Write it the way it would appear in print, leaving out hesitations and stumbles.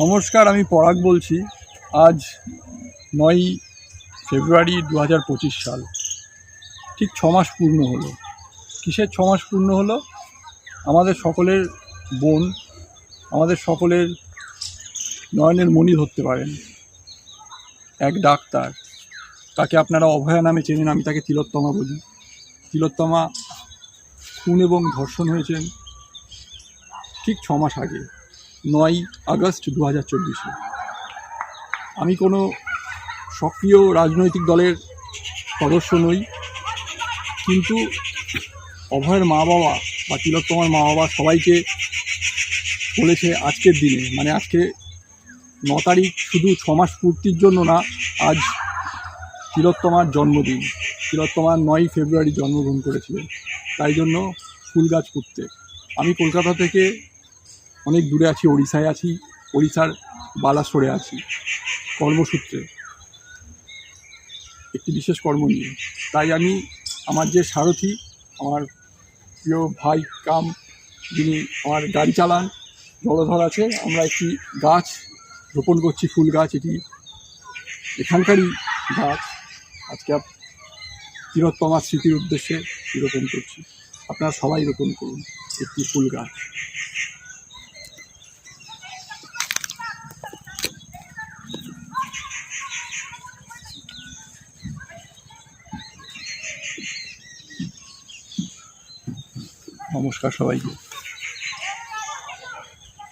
নমস্কার, আমি পরাগ বলছি। আজ ৯ই ফেব্রুয়ারি ২০২৫ সাল। ঠিক ৬ মাস পূর্ণ হলো। কিসের ৬ মাস পূর্ণ হলো? আমাদের সকলের বোন, আমাদের সকলের নয়নের মণি ধরতে পারেন এক ডাক্তার, তাকে আপনারা অভয়া নামে চেনেন, আমি তাকে তিলোত্তমা বলি। তিলোত্তমা খুন এবং ধর্ষণ হয়েছেন ঠিক ৬ মাস আগে, ৯ই আগস্ট ২০২৪-এ। আমি কোনো সক্রিয় রাজনৈতিক দলের সদস্য নই, কিন্তু অভয়ের মা বাবা বা তিলোত্তমার মা বাবা সবাইকে বলেছে আজকের দিনে, মানে আজকে ৯ তারিখ শুধু ৬ মাস পূর্তির জন্য না, আজ তিলোত্তমার জন্মদিন। তিলোত্তমার ৯ই ফেব্রুয়ারি জন্মগ্রহণ করেছিলেন, তাই জন্য ফুল গাছ পুঁততে। আমি কলকাতা থেকে অনেক দূরে আছি, ওড়িশায় আছি, ওড়িশার বালাসোরে আছি কর্মসূত্রে, একটি বিশেষ কর্ম নিয়ে। তাই আমি আমার যে সারথি, আমার প্রিয় ভাই কাম, যিনি আমার গাড়ি চালান, জলধর আছে, আমরা একটি গাছ রোপণ করছি, ফুল গাছ। এটি এখানকারই গাছ। আজকে তিলোত্তমার স্মৃতির উদ্দেশ্যে রোপণ করছি। আপনারা সবাই রোপণ করুন একটি ফুল গাছ। নমস্কার সবাইকে।